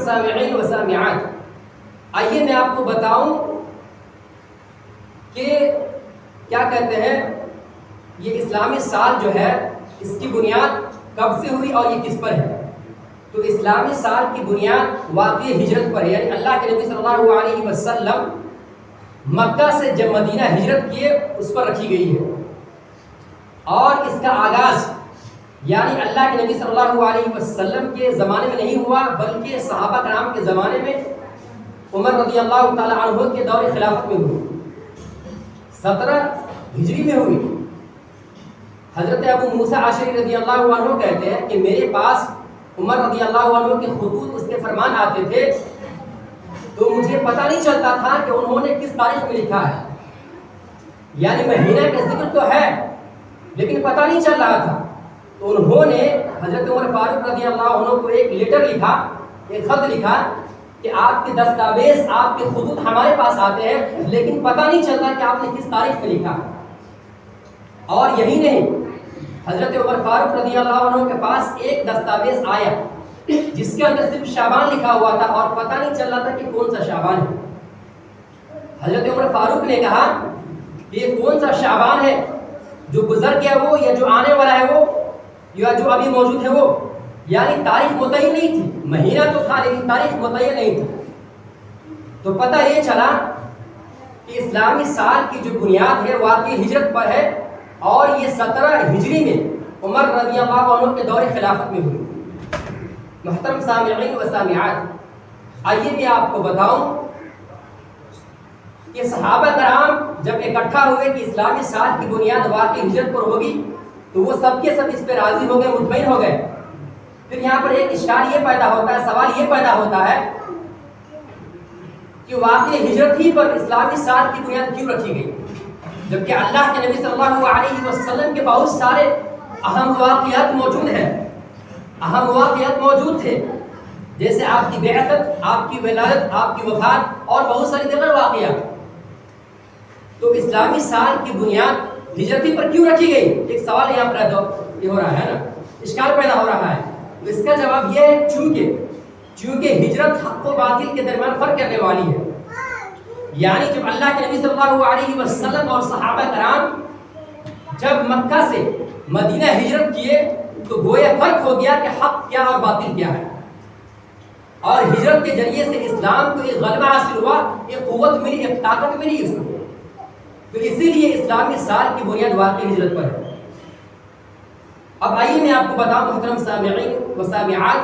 سامعین و سامعات، آئیے میں آپ کو بتاؤں کہ کیا کہتے ہیں یہ اسلامی سال جو ہے اس کی بنیاد کب سے ہوئی اور یہ کس پر ہے؟ تو اسلامی سال کی بنیاد واقعی ہجرت پر ہے، یعنی اللہ کے نبی صلی اللہ علیہ وسلم مکہ سے جب مدینہ ہجرت کیے اس پر رکھی گئی ہے، اور اس کا آغاز یعنی اللہ کے نبی صلی اللہ علیہ وسلم کے زمانے میں نہیں ہوا، بلکہ صحابہ کرام کے زمانے میں عمر رضی اللہ تعالی عنہ کے دور خلافت میں ہوئی، 17 ہجری میں ہوئی۔ حضرت ابو موسیٰ اشعری رضی اللہ عنہ کہتے ہیں کہ میرے پاس عمر رضی اللہ عنہ کے خطوط اس کے فرمان آتے تھے تو مجھے پتہ نہیں چلتا تھا کہ انہوں نے کس تاریخ میں لکھا ہے، یعنی مہینہ کا ذکر تو ہے لیکن پتہ نہیں چل رہا تھا، تو انہوں نے حضرت عمر فاروق رضی اللہ عنہ کو ایک لیٹر لکھا، ایک خط لکھا کہ آپ کے دستاویز آپ کے خطوط ہمارے پاس آتے ہیں لیکن پتہ نہیں چلتا کہ آپ نے کس تاریخ میں لکھا۔ اور یہی نہیں، حضرت عمر فاروق رضی اللہ عنہ کے پاس ایک دستاویز آیا جس کے اندر صرف شعبان لکھا ہوا تھا اور پتہ نہیں چل رہا تھا کہ کون سا شعبان ہے۔ حضرت عمر فاروق نے کہا کہ یہ کون سا شعبان ہے، جو گزر گیا وہ یا جو آنے والا ہے وہ یا جو ابھی موجود ہے وہ، یعنی تاریخ متعین نہیں تھی، مہینہ تو تھا لیکن تاریخ متعین نہیں تھی۔ تو پتہ یہ چلا کہ اسلامی سال کی جو بنیاد ہے واقعی ہجرت پر ہے، اور یہ 17 ہجری میں عمر رضی اللہ عنہ کے دور خلافت میں ہوئی۔ محترم سامعین و سامعات، آئیے میں آپ کو بتاؤں کہ صحابہ کرام جب اکٹھا ہوئے کہ اسلامی سال کی بنیاد واقعی ہجرت پر ہوگی تو وہ سب کے سب اس پہ راضی ہو گئے، مطمئن ہو گئے۔ پھر یہاں پر ایک اشکال یہ پیدا ہوتا ہے، سوال یہ پیدا ہوتا ہے کہ واقعی ہجرت ہی پر اسلامی سال کی بنیاد کیوں رکھی گئی، جبکہ اللہ کے نبی صلی اللہ علیہ وسلم کے بہت سارے اہم واقعات موجود ہیں، اہم واقعات موجود تھے، جیسے آپ کی بعثت، آپ کی ولادت، آپ کی وفات اور بہت ساری دیگر واقعات۔ تو اسلامی سال کی بنیاد ہجرتی پر کیوں رکھی گئی؟ ایک سوال یہاں پر یہ ہو رہا ہے نا، اشکال پیدا ہو رہا ہے۔ تو اس کا جواب یہ ہے چونکہ ہجرت حق و باطل کے درمیان فرق کرنے والی ہے، یعنی جب اللہ کے نبی صلی اللہ علیہ وسلم اور صحابہ کرام جب مکہ سے مدینہ ہجرت کیے تو گویا فرق ہو گیا کہ حق کیا اور باطل کیا ہے، اور ہجرت کے ذریعے سے اسلام کو ایک غلبہ حاصل ہوا، ایک قوت ملی، ایک طاقت ملی اس کو۔ تو اسی لیے اسلامی سال کی بنیاد واقعی ہجرت پر ہے۔ اب آئیے میں آپ کو بتاؤں محترم سامعین و سامعات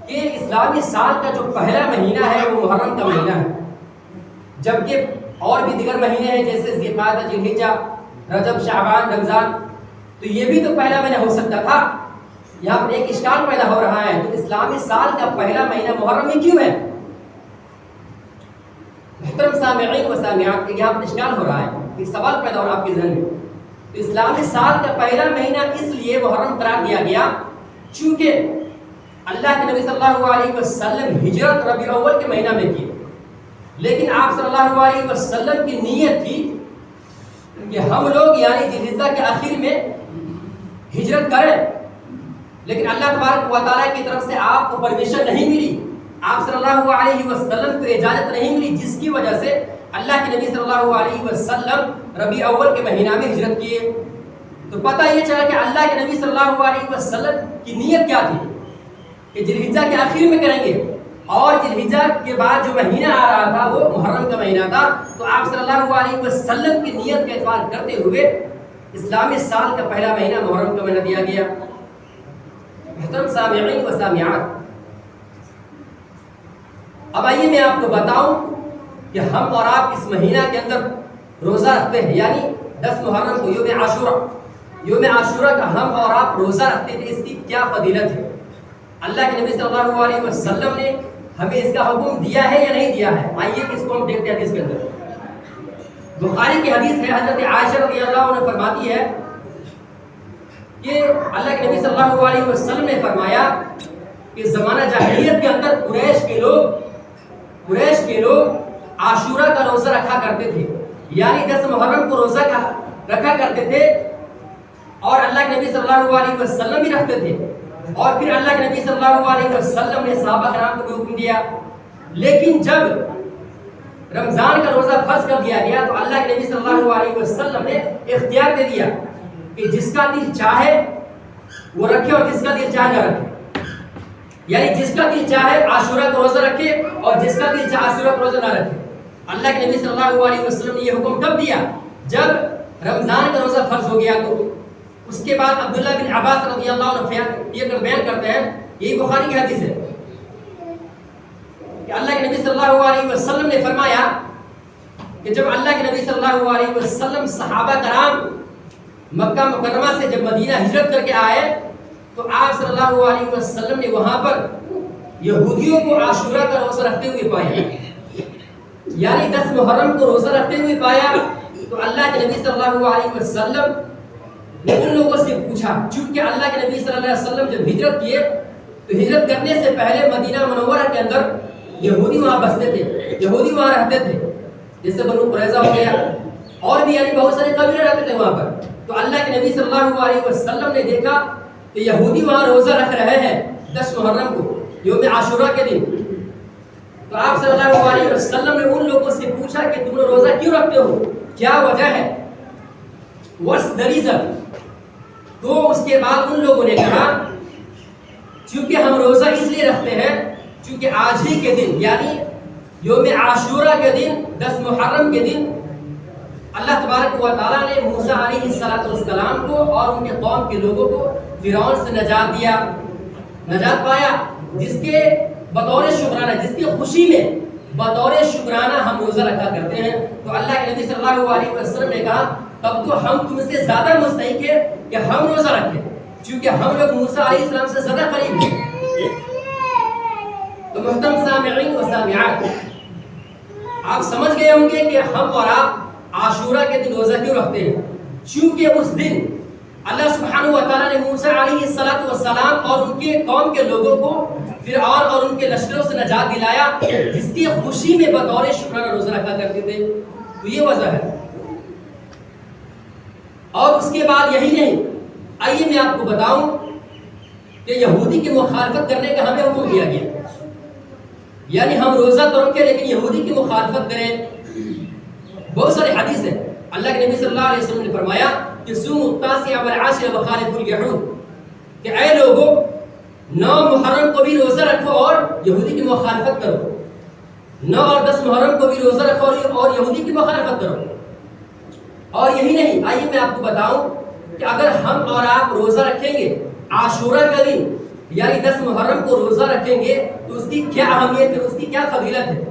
کہ اسلامی سال کا جو پہلا مہینہ ہے وہ محرم کا مہینہ ہے، جبکہ اور بھی دیگر مہینے ہیں جیسے ذی القعدہ، ذی الحجہ، رجب، شعبان، رمضان، تو یہ بھی تو پہلا مہینہ ہو سکتا تھا۔ یہاں پر ایک اشکال پیدا ہو رہا ہے، تو اسلامی سال کا پہلا مہینہ محرم ہی کیوں ہے؟ محترم سامعین و سامعات، یہاں پر اشکال ہو رہا ہے، ایک سوال پیدا ہو رہا ہے آپ کے ذہن میں۔ تو اسلامی سال کا پہلا مہینہ اس لیے محرم قرار دیا گیا چونکہ اللہ کے نبی صلی اللہ علیہ وسلم ہجرت ربیع الاول کے مہینہ میں کی، لیکن آپ صلی اللہ علیہ وسلم کی نیت تھی کہ ہم لوگ یعنی ذی الحجہ کے آخر میں ہجرت کریں، لیکن اللہ تبارک و تعالیٰ کی طرف سے آپ کو پرمیشن نہیں ملی، آپ صلی اللہ علیہ وسلم کو اجازت نہیں ملی، جس کی وجہ سے اللہ کے نبی صلی اللہ علیہ وسلم ربیع اول کے مہینہ میں ہجرت کیے۔ تو پتہ یہ چلا کہ اللہ کے نبی صلی اللہ علیہ وسلم کی نیت کیا تھی کہ ذی الحجہ کے آخر میں کریں گے، اور ذی الحجہ کے بعد جو مہینہ آ رہا تھا وہ محرم کا مہینہ تھا، تو آپ صلی اللہ علیہ وسلم کی نیت کا اعتبار کرتے ہوئے اسلامی سال کا پہلا مہینہ محرم کا مہینہ دیا گیا۔ محترم سامعین و سامعات، اب آئیے میں آپ کو بتاؤں کہ ہم اور آپ اس مہینہ کے اندر روزہ رکھتے ہیں، یعنی 10 محرم کو یوم عاشورہ کا ہم اور آپ روزہ رکھتے تھے، اس کی کیا فضیلت ہے؟ اللہ کے نبی صلی اللہ علیہ وسلم نے ہمیں اس کا حکم دیا ہے یا نہیں دیا ہے؟ آئیے اس کو ہم دیکھتے ہیں حدیث کے اندر۔ بخاری کی حدیث ہے، حضرت عائشہ رضی اللہ عنہ فرماتی ہے کہ اللہ کے نبی صلی اللہ علیہ وسلم نے فرمایا کہ زمانہ جاہلیت کے اندر قریش کے لوگ عاشورہ کا روزہ رکھا کرتے تھے، یعنی 10 محرم کو روزہ رکھا کرتے تھے، اور اللہ کے نبی صلی اللہ علیہ وسلم بھی رکھتے تھے، اور پھر اللہ کے نبی صلی اللہ علیہ وسلم نے صحابہ کرام کو بھی حکم دیا. لیکن جب رمضان کا روزہ فرض کر دیا گیا تو اللہ کے نبی صلی اللہ علیہ وسلم نے اختیار دے دیا کہ جس کا دل چاہے وہ رکھے اور جس کا دل چاہے نہ رکھے. یعنی جس کا دل چاہے عاشورہ کا روزہ رکھے اور جس کا دل چاہے عاشورہ کا روزہ نہ رکھے. اللہ کے نبی صلی اللہ علیہ وسلم نے یہ حکم کب دیا؟ جب رمضان کا روزہ فرض ہو گیا. تو اس کے بعد عبداللہ بن عباس رضی اللہ عنہ یہ بیان کرتے ہیں، یہی بخاری کی حدیث ہے کہ اللہ کے نبی صلی اللہ علیہ وسلم نے فرمایا کہ جب اللہ کے نبی صلی اللہ علیہ وسلم صحابہ کرام مکہ مکرمہ سے جب مدینہ ہجرت کر کے آئے تو آپ صلی اللہ علیہ وسلم نے وہاں پر یہودیوں کو عاشورہ کا روزہ رکھتے ہوئے پایا، یعنی 10 محرم کو روزہ رکھتے ہوئے پایا. تو اللہ کے نبی صلی اللہ علیہ وسلم نے ان لوگوں سے پوچھا، چونکہ اللہ کے نبی صلی اللہ علیہ وسلم جب ہجرت کیے تو ہجرت کرنے سے پہلے مدینہ منورہ کے اندر یہودی وہاں بستے تھے، یہودی وہاں رہتے تھے، جیسے بنو قریظہ ہو گیا اور بھی یعنی بہت سارے قبیلے رہتے تھے وہاں پر. تو اللہ کے نبی صلی اللہ علیہ وسلم نے دیکھا کہ یہودی وہاں روزہ رکھ رہے ہیں 10 محرم کو، یوم عاشورہ کے دن. تو آپ صلی اللہ علیہ وسلم نے ان لوگوں سے پوچھا کہ تم لوگ روزہ کیوں رکھتے ہو، کیا وجہ ہے، what's the reason؟ تو اس کے بعد ان لوگوں نے کہا چونکہ ہم روزہ اس لیے رکھتے ہیں چونکہ آج ہی کے دن یعنی یوم عاشورہ کے دن 10 محرم کے دن اللہ تبارک و تعالیٰ نے موسیٰ علیہ السلام کو اور ان کے قوم کے لوگوں کو فرعون سے نجات پایا، جس کے بطور شکرانہ، جس کی خوشی میں بطور شکرانہ ہم روزہ رکھا کرتے ہیں. تو اللہ کے نبی صلی اللہ علیہ وسلم نے کہا تب تو ہم تم سے زیادہ مستحق ہے کہ ہم روزہ رکھیں، چونکہ ہم لوگ موسیٰ علیہ السلام سے زیادہ قریب ہیں. تو محترم سامعین و سامعات، آپ سمجھ گئے ہوں گے کہ ہم اور آپ عاشورہ کے دن روزہ کیوں رکھتے ہیں. چونکہ اس دن اللہ سبحانہ و تعالیٰ نے موسیٰ علیہ السلام اور ان کے قوم کے لوگوں کو فرعون اور ان کے لشکروں سے نجات دلایا، جس کی خوشی میں بطور شکرانہ روزہ رکھا کرتے تھے. تو یہ وجہ ہے. اور اس کے بعد یہی نہیں، آئیے میں آپ کو بتاؤں کہ یہودی کی مخالفت کرنے کا ہمیں حکم دیا گیا، یعنی ہم روزہ تو رکھیں لیکن یہودی کی مخالفت کریں. بہت سارے حدیث ہیں. اللہ کے نبی صلی اللہ علیہ وسلم نے فرمایا کہ صوموا التاسع والعاشر وخالفوا اليهود، کہ اے لوگوں 9 محرم کو بھی روزہ رکھو اور یہودی کی مخالفت کرو، 9 اور 10 محرم کو بھی روزہ رکھو اور یہودی کی مخالفت کرو. اور یہی نہیں، آئیے میں آپ کو بتاؤں کہ اگر ہم اور آپ روزہ رکھیں گے عاشورہ کا دن یعنی 10 محرم کو روزہ رکھیں گے تو اس کی کیا اہمیت ہے، اس کی کیا فضیلت ہے.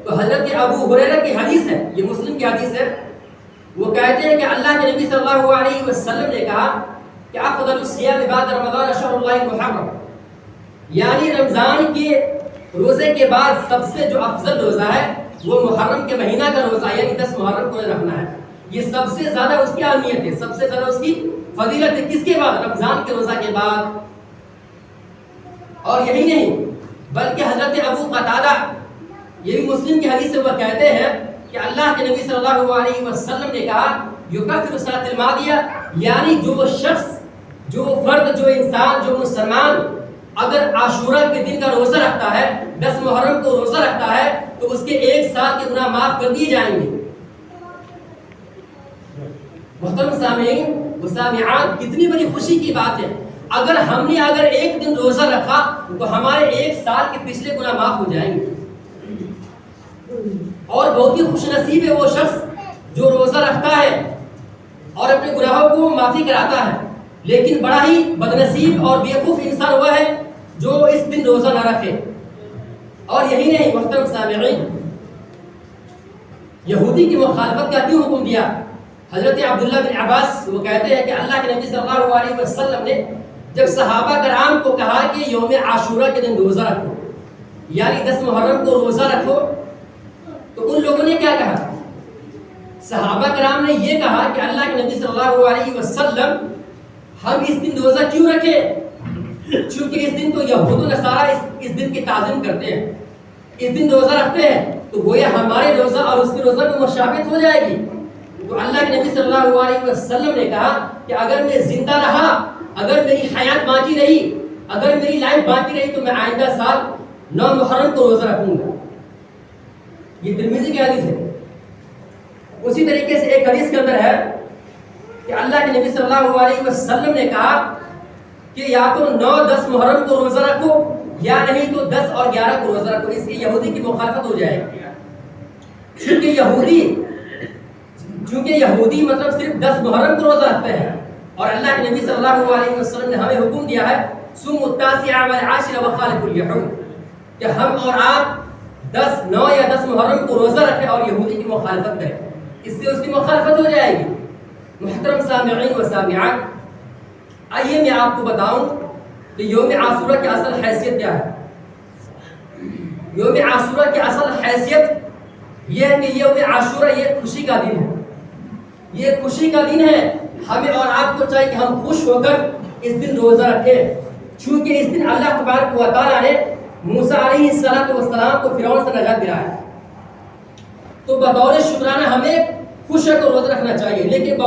تو حضرت ابو ہریرہ کی حدیث ہے، یہ مسلم کی حدیث ہے، وہ کہتے ہیں کہ اللہ کے نبی صلی اللہ علیہ وسلم نے کہا کہ افضل الصیام بعد رمضان شهر اللہ المحرم، یعنی رمضان کے روزے کے بعد سب سے جو افضل روزہ ہے وہ محرم کے مہینہ کا روزہ یعنی 10 محرم کو رکھنا ہے. یہ سب سے زیادہ اس کی اہمیت ہے، سب سے زیادہ اس کی فضیلت ہے. کس کے بعد؟ رمضان کے روزہ کے بعد. اور یہی نہیں بلکہ حضرت ابو قتادہ، یہ بھی مسلم کی حدیث سے وہ کہتے ہیں کہ اللہ کے نبی صلی اللہ علیہ وسلم نے کہا یکفر السنۃ الماضیہ، یعنی جو شخص، جو فرد، جو انسان، جو مسلمان اگر عاشورہ کے دن کا روزہ رکھتا ہے، 10 محرم کو روزہ رکھتا ہے تو اس کے 1 سال کے گناہ معاف کر دیے جائیں گے. محترم سامعین و سامعات، کتنی بڑی خوشی کی بات ہے. اگر ہم نے ایک دن روزہ رکھا تو ہمارے 1 سال کے پچھلے گناہ معاف ہو جائیں گے. اور بہت ہی خوش نصیب ہے وہ شخص جو روزہ رکھتا ہے اور اپنے گناہوں کو معافی کراتا ہے، لیکن بڑا ہی بدنصیب اور بیوقوف انسان وہ ہے جو اس دن روزہ نہ رکھے. اور یہی نہیں محترم سامعین، یہودی کی مخالفت کا کیوں حکم دیا؟ حضرت عبداللہ بن عباس وہ کہتے ہیں کہ اللہ کے نبی صلی اللہ علیہ وسلم نے جب صحابہ کرام کو کہا کہ یوم عاشورہ کے دن روزہ رکھو یعنی 10 محرم کو روزہ رکھو، تو ان لوگوں نے کیا کہا؟ صحابہ کرام نے یہ کہا کہ اللہ کے نبی صلی اللہ علیہ وسلم ہم اس دن روزہ کیوں رکھیں؟ چونکہ اس دن تو یہود و نصارہ اس دن کی تعظیم کرتے ہیں، اس دن روزہ رکھتے ہیں، تو گویا ہمارے روزہ اور اس کے روزہ میں مشابہت ہو جائے گی. تو اللہ کے نبی صلی اللہ علیہ وسلم نے کہا کہ اگر میں زندہ رہا اگر میری حیات باقی رہی، اگر میری لائف باقی رہی تو میں آئندہ سال 9 محرم کو روزہ رکھوں گا. یہ ترمذی کی حدیث ہے. اسی طریقے سے ایک حدیث کے اندر ہے کہ اللہ کے نبی صلی اللہ علیہ وسلم نے کہا کہ یا تو 9-10 محرم کو روزہ رکھو یا نہیں تو 10 اور 11 کو روزہ رکھو. اس کی یہودی کی مخالفت ہو جائے گی. چونکہ یہودی مطلب صرف 10 محرم کو روزہ رکھتے ہیں، اور اللہ کے نبی صلی اللہ علیہ وسلم نے ہمیں حکم دیا ہے صوموا التاسع والعاشر وخالفوا اليهود، کہ ہم اور آپ 9 یا 10 محرم کو روزہ رکھیں اور یہودی کی مخالفت کریں. اس سے اس کی مخالفت ہو جائے گی. محترم سامعین و سامعات، آئیے میں آپ کو بتاؤں کہ یوم عاشورہ کی اصل حیثیت کیا ہے. یوم عاشورہ کی اصل حیثیت یہ ہے کہ یوم عاشورہ یہ خوشی کا دن ہے. یہ خوشی کا دن ہے. ہمیں اور آپ کو چاہیے کہ ہم خوش ہو کر اس دن روزہ رکھیں، چونکہ اس دن اللہ تبارک و تعالیٰ نے موسیٰ علیہ السلام کو فرعون سے نجات دلایا. تو بطور شکرانہ ہمیں خوش ہو کر روزہ رکھنا چاہیے. لیکن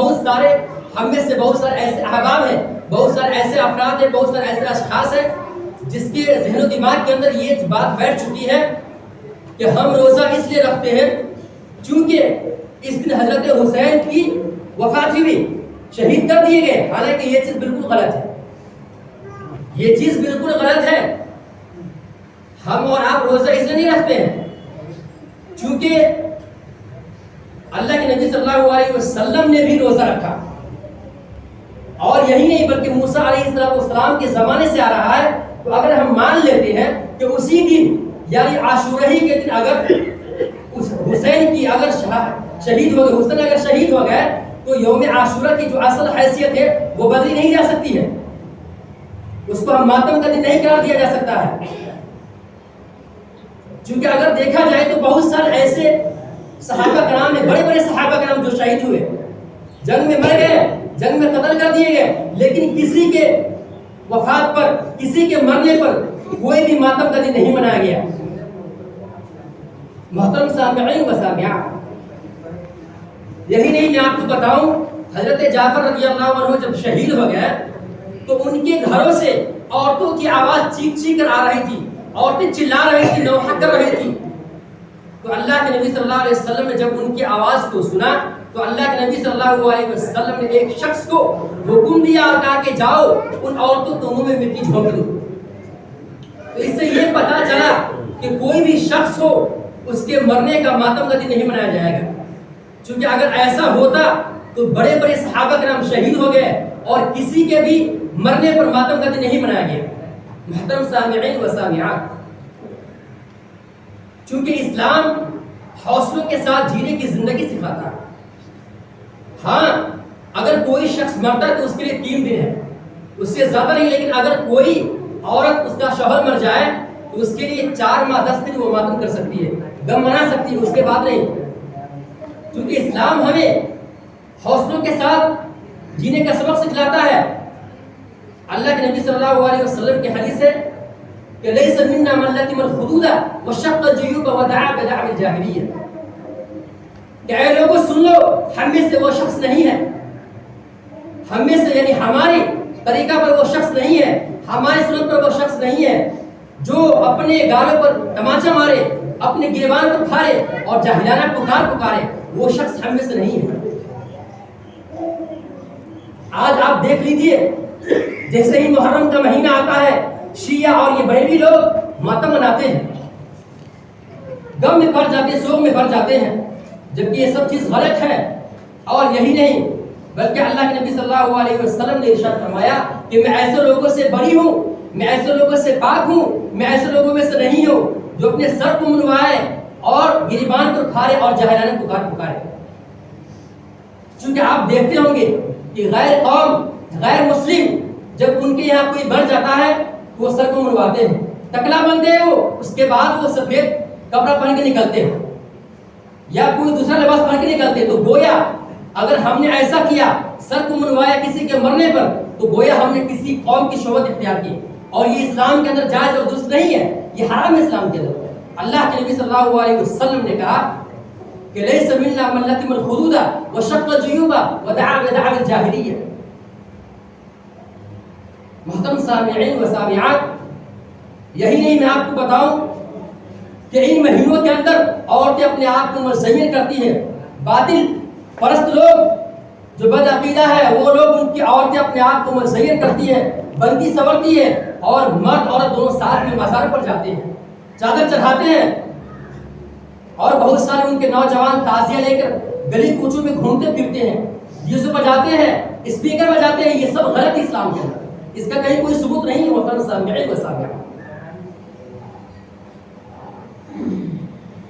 ہم میں سے بہت سارے ایسے احباب ہیں، بہت سارے ایسے افراد ہیں، بہت سارے ایسے اشخاص ہیں جس کے ذہن و دماغ کے اندر یہ بات بیٹھ چکی ہے کہ ہم روزہ اس لیے رکھتے ہیں چونکہ اس دن حضرت حسین کی وفات ہوئی، شہید کر دیے گئے. حالانکہ یہ چیز بالکل غلط ہے. یہ چیز بالکل غلط ہے. ہم اور آپ روزہ اس لیے نہیں رکھتے ہیں چونکہ اللہ کے نبی صلی اللہ علیہ وسلم نے بھی روزہ رکھا، اور یہی نہیں بلکہ موسیٰ علیہ السلام کے زمانے سے آ رہا ہے. تو اگر ہم مان لیتے ہیں کہ اسی دن یعنی عاشورہ ہی کے دن اگر حسین کی اگر شہید ہو گئے، حسین اگر شہید ہو گئے تو یوم عاشورہ کی جو اصل حیثیت ہے وہ بدلی نہیں جا سکتی ہے. اس کو ہم ماتم کا دن نہیں قرار دیا جا سکتا ہے. چونکہ اگر دیکھا جائے تو بہت سارے ایسے صحابہ کرام ہیں، بڑے بڑے صحابہ کرام جو شہید ہوئے، جنگ میں مر گئے، جنگ میں قتل کر دیے گئے، لیکن کسی کے وفات پر، کسی کے مرنے پر کوئی بھی ماتم کا دن نہیں منایا گیا. محترم سامعین و سامعات، یہی نہیں میں آپ کو بتاؤں حضرت جعفر رضی اللہ عنہ جب شہید ہو گئے تو ان کے گھروں سے عورتوں کی آواز چیخ چیخ کر آ رہی تھی، عورتیں چلا رہی تھی، نوحہ کر رہی تھی. تو اللہ کے نبی صلی اللہ علیہ وسلم نے جب ان کی آواز کو سنا تو اللہ کے نبی صلی اللہ علیہ وسلم نے ایک شخص کو حکم دیا اور کہا کہ جاؤ ان عورتوں کے منہ میں مٹی جھونک دو. تو اس سے یہ پتا چلا کہ کوئی بھی شخص ہو اس کے مرنے کا ماتم کا دن نہیں منایا جائے گا. چونکہ اگر ایسا ہوتا تو بڑے بڑے صحابہ کرام شہید ہو گئے اور کسی کے بھی مرنے پر ماتم کا دن نہیں منایا گیا. محترم سامعین و سامعات، چونکہ اسلام حوصلوں کے ساتھ جینے کی زندگی سکھاتا ہے. ہاں اگر کوئی شخص مرتا ہے تو اس کے لیے 3 دن ہے، اس سے زیادہ نہیں. لیکن اگر کوئی عورت، اس کا شوہر مر جائے تو اس کے لیے 4 ماہ 10 دن وہ ماتم کر سکتی ہے، غم منا سکتی ہے، اس کے بعد نہیں. کیونکہ اسلام ہمیں حوصلوں کے ساتھ جینے کا سبق سکھلاتا ہے. اللہ کے نبی صلی اللہ علیہ وسلم کی حدیث ہے کہ لیس منا من لطم الخدود وشق الجیوب ودعا بدعوى الجاہلیہ، کہ اے لوگوں سن لو، ہم میں سے وہ شخص نہیں ہے، ہم میں سے یعنی ہمارے طریقہ پر وہ شخص نہیں ہے، ہماری سنت پر وہ شخص نہیں ہے جو اپنے گالوں پر تماچا مارے، اپنے گریبان پر پھاڑے اور جاہلانہ پکارے. وہ شخص ہم میں سے نہیں ہے. آج آپ دیکھ لیجئے، جیسے ہی محرم کا مہینہ آتا ہے شیعہ اور یہ بریلوی لوگ ماتم مناتے ہیں، غم میں پڑ جاتے ہیں، سوگ میں پڑ جاتے ہیں، جبکہ یہ سب چیز غلط ہے. اور یہی نہیں بلکہ اللہ کے نبی صلی اللہ علیہ وسلم نے ارشاد فرمایا کہ میں ایسے لوگوں سے بری ہوں، میں ایسے لوگوں سے پاک ہوں، میں ایسے لوگوں میں سے نہیں ہوں جو اپنے سر کو منوائے اور گریبان پر پھاڑے اور جاہلانہ پکارے. چونکہ آپ دیکھتے ہوں گے کہ غیر قوم، غیر مسلم جب ان کے یہاں کوئی بڑھ جاتا ہے تو وہ سر کو منواتے ہیں، ٹکلا بنتے ہیں، وہ اس کے بعد وہ سفید کپڑا پہن کے نکلتے ہیں یا کوئی دوسرا لباس پہن کے نکلتے ہیں. تو گویا اگر ہم نے ایسا کیا، سر کو منوایا کسی کے مرنے پر، تو گویا ہم نے کسی قوم کی شہوت اختیار کی، اور یہ اسلام کے اندر جائز اور درست نہیں ہے، یہ حرام ہے اسلام کے اندر. اللہ کے نبی صلی اللہ علیہ وسلم نے کہا کہ لیس منا من لطم الخدود وشق الجیوب ودعا بدعوى الجاہلیہ، محترم سامعین و سامعات، یہی نہیں، میں آپ کو بتاؤں کہ ان مہینوں کے اندر عورتیں اپنے آپ کو مزین کرتی ہیں. باطل پرست لوگ جو بد عقیدہ ہے وہ لوگ، ان کی عورتیں اپنے آپ کو مزین کرتی ہیں، بنتی سنورتی ہے، اور مرد عورت دونوں ساتھ میں مزار پر جاتے ہیں، چادر چڑھاتے ہیں، اور بہت سارے ان کے نوجوان تعزیہ لے کر گلی کوچوں میں گھومتے پھرتے ہیں، ڈیزو بجاتے ہیں، اسپیکر بجاتے ہیں. یہ سب غلط ہے اسلام کے اندر، اس کا کہیں کوئی ثبوت نہیں ہے. محترم سامعین و سامعات،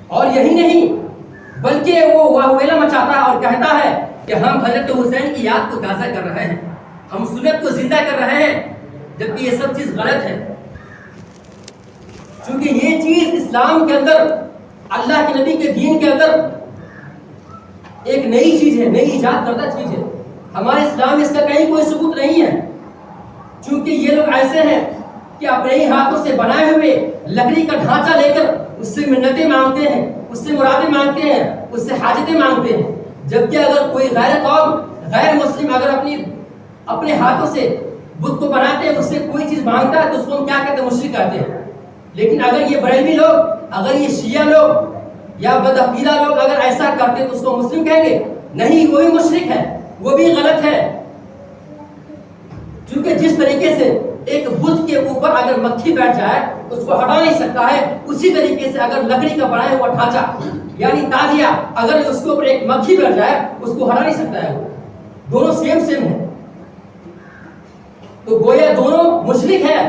اور یہی نہیں بلکہ وہ واہویلا مچاتا ہے اور کہتا ہے کہ ہم حضرت حسین کی یاد کو تازہ کر رہے ہیں، ہم سنت کو زندہ کر رہے ہیں، جبکہ یہ سب چیز غلط ہے. چونکہ یہ چیز اسلام کے اندر، اللہ کے نبی کے دین کے اندر ایک نئی چیز ہے، نئی ایجاد کردہ چیز ہے. ہمارے اسلام میں اس کا کہیں کوئی ثبوت نہیں ہے. چونکہ یہ لوگ ایسے ہیں کہ اپنے ہی ہاتھوں سے بنائے ہوئے لکڑی کا ڈھانچہ لے کر اس سے منتیں مانگتے ہیں، اس سے مرادیں مانگتے ہیں، اس سے حاجتیں مانگتے ہیں. جبکہ اگر کوئی غیر قوم، غیر مسلم اگر اپنے ہاتھوں سے بت کو بناتے ہیں، اس سے کوئی چیز مانگتا ہے، تو اس کو ہم کیا کہتے ہیں؟ مشرک کہتے ہیں. لیکن اگر یہ بریلوی لوگ، اگر یہ شیعہ لوگ یا بدعقیدہ لوگ اگر ایسا کرتے تو اس کو مسلم کہیں گے؟ نہیں، وہ بھی مشرک ہے، وہ بھی غلط ہے. کیونکہ جس طریقے سے ایک بت کے اوپر اگر مکھی بیٹھ جائے اس کو ہٹا نہیں سکتا ہے، اسی طریقے سے اگر لکڑی کا بنایا ہوا ڈھانچہ یعنی تازیہ اگر اس کے اوپر ایک مکھی بیٹھ جائے اس کو ہٹا نہیں سکتا ہے. دونوں سیم ہیں. تو گویا دونوں مشرک ہے،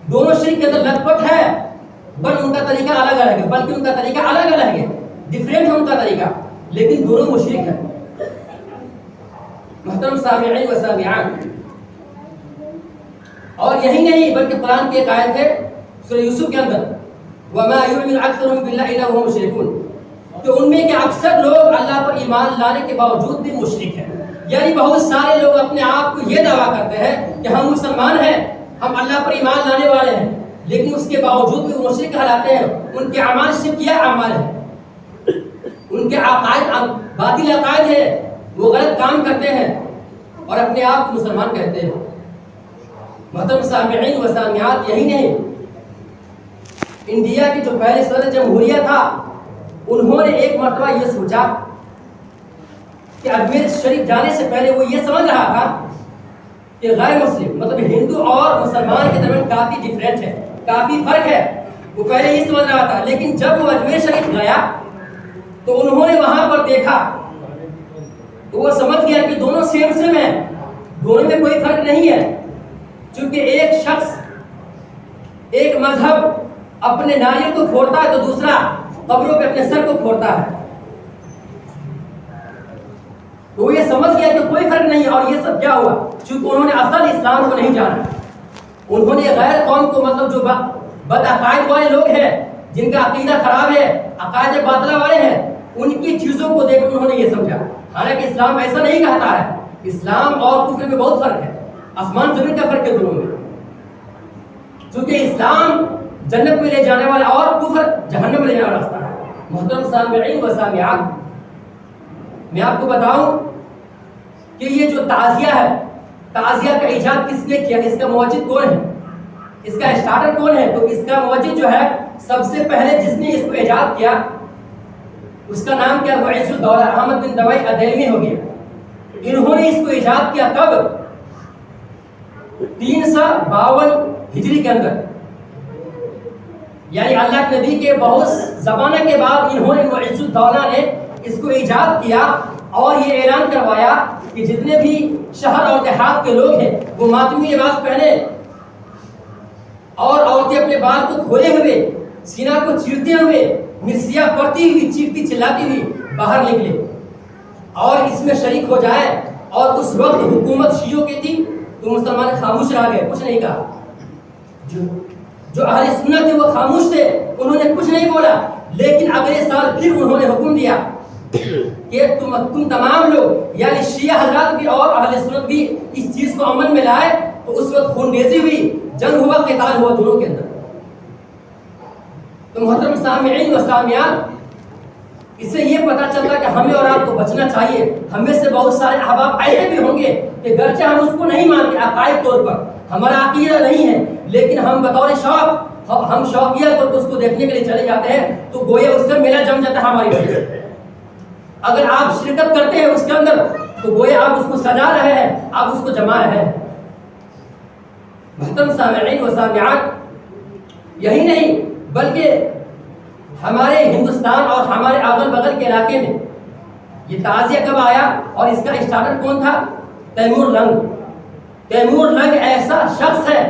دونوں شرک کے اندر لت پت ہے، بل ان کا طریقہ الگ الگ ہے، بلکہ ان کا طریقہ الگ الگ ہے، ڈفرینٹ ہے ان کا طریقہ، لیکن دونوں مشرک ہیں. محترم سامعین و سامعات، اور یہی نہیں بلکہ قرآن کی ایک آیت ہے سورہ یوسف کے اندر، وَمَا يُؤْمِنُ أَكْثَرُهُم بِاللَّهِ إِلَّا وَهُمْ مُشْرِكُونَ، کہ ان میں کہ اکثر لوگ اللہ پر ایمان لانے کے باوجود بھی مشرک ہیں. یعنی بہت سارے لوگ اپنے آپ کو یہ دعویٰ کرتے ہیں کہ ہم مسلمان ہیں، ہم اللہ پر ایمان لانے والے ہیں، لیکن اس کے باوجود بھی وہ مشرک کہلاتے ہیں. ان کے اعمال شرکیہ اعمال ہیں، ان کے عقائد باطل عقائد ہیں، وہ غلط کام کرتے ہیں اور اپنے آپ کو مسلمان کہتے ہیں. محترم سامعین و سامعات، یہی نہیں، انڈیا کی جو پہلے صدر جمہوریہ تھا انہوں نے ایک مرتبہ یہ سوچا کہ اجمیر شریف جانے سے پہلے وہ یہ سمجھ رہا تھا کہ غیر مسلم مطلب ہندو اور مسلمان کے درمیان کافی ڈفرینٹ ہے، کافی فرق ہے. وہ پہلے یہ سمجھ رہا تھا، لیکن جب وہ اجمیر شریف گیا تو انہوں نے وہاں پر دیکھا تو وہ سمجھ گیا کہ دونوں سیم ہیں، دونوں میں کوئی فرق نہیں ہے. چونکہ ایک شخص، ایک مذہب اپنے ناریل کو پھوڑتا ہے تو دوسرا قبروں پہ اپنے سر کو پھوڑتا ہے. تو وہ یہ سمجھ گیا کہ کوئی فرق نہیں ہے. اور یہ سب کیا ہوا؟ چونکہ انہوں نے اصل اسلام کو نہیں جانا، انہوں نے غیر قوم کو مطلب جو بد عقائد والے لوگ ہیں، جن کا عقیدہ خراب ہے، عقائد باطلہ والے ہیں، ان کی چیزوں کو دیکھ کر انہوں نے یہ سمجھا. حالانکہ اسلام ایسا نہیں کہتا ہے. اسلام اور کفر میں بہت فرق ہے، آسمان زمین کا فرق ہے دونوں میں. چونکہ اسلام جنت میں لے جانے والا اور کفر جہنم میں لے جانے والا راستہ ہے. محترم سامعین و سامعات، میں آپ کو بتاؤں کہ یہ جو تعزیہ ہے، تعزیہ کا ایجاد کس نے کیا، اس کا موجد کون ہے، اس کا اسٹارٹر کون ہے؟ تو اس کا موجد جو ہے سب سے پہلے جس نے اس کو ایجاد کیا اس کا نام کیا؟ رئیس الدولہ احمد بن طویل الدیلمی ہو گیا. انہوں نے اس کو ایجاد کیا کب؟ 352 ہجری کے اندر، یعنی اللہ کے نبی کے بہت زمانے کے بعد انہوں نے رئیس الدولہ نے اس کو ایجاد کیا اور یہ اعلان کروایا کہ جتنے بھی شہر اور دیہات کے لوگ ہیں وہ ماتمی لباس پہنے اور عورتیں اپنے بال کو کھولے ہوئے، سینہ کو چیرتے ہوئے، مرثیہ پڑتی ہوئی، چیختی چلاتی ہوئی باہر نکلے اور اس میں شریک ہو جائے. اور اس وقت حکومت شیعوں کی تھی تو مسلمان خاموش رہ گئے، کچھ نہیں کہا. جو اہل سنت تھے وہ خاموش تھے، انہوں نے کچھ نہیں بولا. لیکن اگلے سال پھر انہوں نے حکم دیا کہ تم تمام لوگ یعنی شیعہ حضرات بھی اور اہل سنت بھی اس چیز کو عمل میں لائے. تو اس وقت خونریزی ہوئی، جنگ ہوا، قتال ہوا دونوں کے اندر. تو محترم سامعین و سامعات، اس سے یہ پتہ چلتا کہ ہمیں اور آپ کو بچنا چاہیے. ہمیں سے بہت سارے احباب ایسے بھی ہوں گے کہ گرچہ ہم اس کو نہیں مانتے عقائد طور پر، ہمارا عقیدہ نہیں ہے، لیکن ہم بطور شوق ہم شوقیہ طور پر اس کو دیکھنے کے لیے چلے جاتے ہیں، تو گویا اس کا میلہ جم جاتا ہے ہماری وجہ سے۔ اگر آپ شرکت کرتے ہیں اس کے اندر تو گویا آپ اس کو سجا رہے ہیں، آپ اس کو جما رہے ہیں۔ محترم سامعین و سامعات، یہی نہیں بلکہ ہمارے ہندوستان اور ہمارے اگل بغل کے علاقے میں یہ تعزیہ کب آیا اور اس کا اسٹارٹر کون تھا؟ تیمور لنگ۔ تیمور لنگ ایسا شخص ہے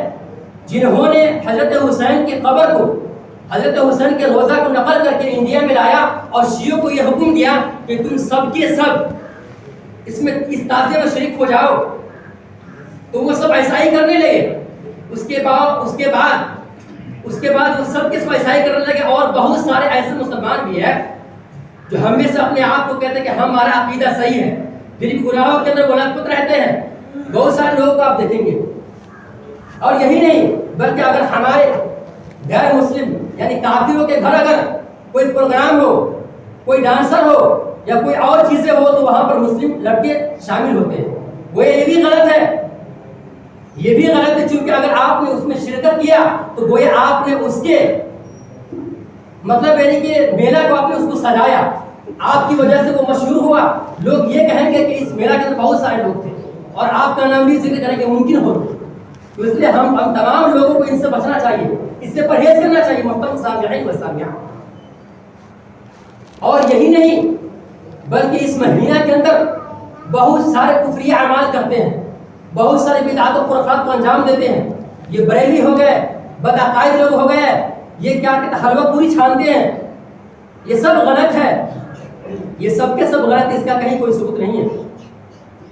جنہوں نے حضرت حسین کی قبر کو، حضرت حسین کے روضہ کو نقل کر کے انڈیا میں لایا اور شیعوں کو یہ حکم دیا کہ تم سب کے سب اس تعزیے میں شریک ہو جاؤ، تو وہ سب ایسا ہی کرنے لگے۔ اس کے بعد وہ سب کے سب ایسا ہی کرنے لگے، اور بہت سارے ایسے مسلمان بھی ہیں جو ہم میں سے اپنے آپ کو کہتے ہیں کہ ہمارا عقیدہ صحیح ہے، پھر بھی گناہوں کے اندر ملحد رہتے ہیں۔ بہت سارے لوگوں کو آپ دیکھیں گے۔ اور یہی نہیں بلکہ اگر ہمارے غیر مسلم یعنی کافروں کے گھر اگر کوئی پروگرام ہو، کوئی ڈانسر ہو یا کوئی اور چیزیں ہو، تو وہاں پر مسلم لڑکے شامل ہوتے ہیں۔ وہ یہ بھی غلط ہے، یہ بھی غلط ہے، چونکہ اگر آپ نے اس میں شرکت کیا تو گویا آپ نے اس کے مطلب یعنی کہ میلہ کو آپ نے اس کو سجایا، آپ کی وجہ سے وہ مشہور ہوا، لوگ یہ کہیں گے کہ اس میلہ کے اندر بہت سارے لوگ تھے اور آپ کا نام بھی ذکر کریں گے ممکن ہو۔ تو اس لیے ہم تمام لوگوں کو ان سے بچنا چاہیے، اس سے پرہیز کرنا چاہیے محترم سامعین و سامعات۔ اور یہی نہیں بلکہ اس مہینہ کے اندر بہت سارے کفری اعمال کرتے ہیں، بہت سارے بدعات و خرافات کو انجام دیتے ہیں۔ یہ بریلی ہو گئے، بدعقائد لوگ ہو گئے، یہ کیا کہتے ہیں حلوہ پوری چھانتے ہیں، یہ سب غلط ہے، یہ سب کے سب غلط ہے، اس کا کہیں کوئی ثبوت نہیں ہے۔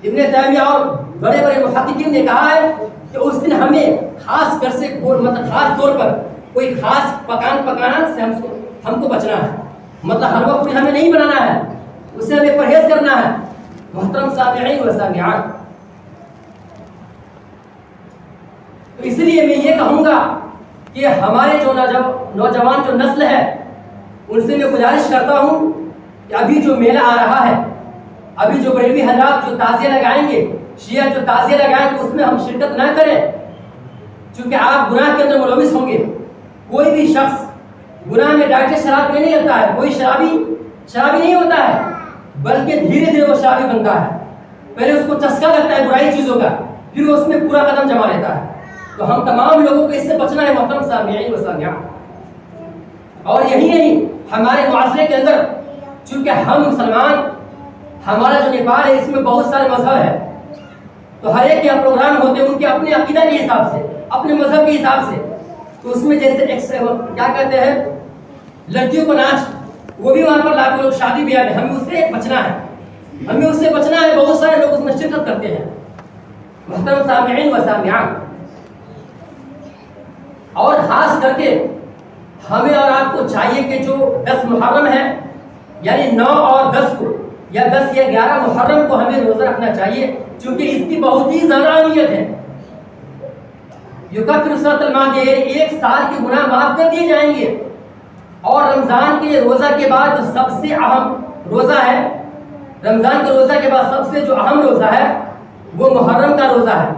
ابن تیمیہ اور بڑے بڑے محققین نے کہا ہے کہ اس دن ہمیں خاص کر سے مطلب خاص طور پر کوئی خاص پکان پکانا سے ہم کو بچنا ہے، مطلب حلوہ پوری ہمیں نہیں بنانا ہے، اس سے ہمیں پرہیز کرنا ہے۔ محترم سامعین و سامعات، تو اس لیے میں یہ کہوں گا کہ ہمارے جو نوجوان جو نسل ہے ان سے میں گزارش کرتا ہوں کہ ابھی جو میلہ آ رہا ہے، ابھی جو بریلوی حضرات جو تعزیہ لگائیں گے، شیعہ جو تعزیہ لگائیں گے، اس میں ہم شرکت نہ کریں، چونکہ آپ گناہ کے اندر ملوث ہوں گے۔ کوئی بھی شخص گناہ میں ڈائریکٹ شراب میں نہیں لگتا ہے، کوئی شرابی نہیں ہوتا ہے، بلکہ دھیرے دھیرے وہ شرابی بنتا ہے۔ پہلے اس کو چسکا لگتا ہے برائی چیزوں کا، پھر وہ اس میں پورا قدم جما لیتا ہے۔ تو ہم تمام لوگوں کو اس سے بچنا ہے محترم سامعین و سامعات۔ اور یہی نہیں، ہمارے معاشرے کے اندر چونکہ ہم مسلمان، ہمارا جو نیپال ہے اس میں بہت سارے مذہب ہے، تو ہر ایک یہاں پروگرام ہوتے ہیں ان کے اپنے عقیدہ کے حساب سے، اپنے مذہب کے حساب سے۔ تو اس میں جیسے کیا کہتے ہیں لڑکیوں کو ناچ، وہ بھی وہاں پر لاکھوں لوگ شادی بیاہ میں، ہمیں اس سے بچنا ہے، ہمیں اس سے بچنا ہے۔ بہت سارے لوگ اس میں شرکت کرتے ہیں محترم سامعین و سامعات۔ اور خاص کر کے ہمیں اور آپ کو چاہیے کہ جو 10 محرم ہے یعنی 9 اور 10 کو یا 10 یا 11 محرم کو ہمیں روزہ رکھنا چاہیے، چونکہ اس کی بہت ہی زیادہ اہمیت ہے۔ یکفر سنۃ الماضی، ایک سال کے گناہ معاف کر دیے جائیں گے۔ اور رمضان کے روزہ کے بعد جو سب سے اہم روزہ ہے، رمضان کے روزہ کے بعد سب سے جو اہم روزہ ہے وہ محرم کا روزہ ہے،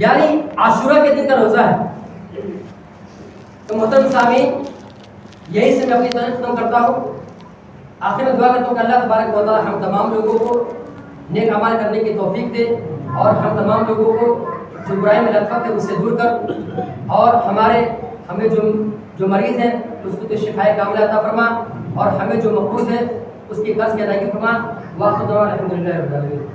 یعنی عاشورہ کے دن کا روزہ ہے۔ تو محترم سامعین، یہی سے میں اپنی طرف ختم کرتا ہوں۔ آخر میں دعا کرتا ہوں کہ اللہ تبارک و تعالی ہم تمام لوگوں کو نیک اعمال کرنے کی توفیق دے، اور ہم تمام لوگوں کو جو برائی میں لطفت ہے اس سے دور کر، اور ہمیں جو مریض ہیں اس کو تو شفائے کاملہ عطا فرما، اور ہمیں جو مقروض ہے اس کی قرض کی ادائیگی فرما۔ واخر دعوانا الحمدللہ رب العالمین۔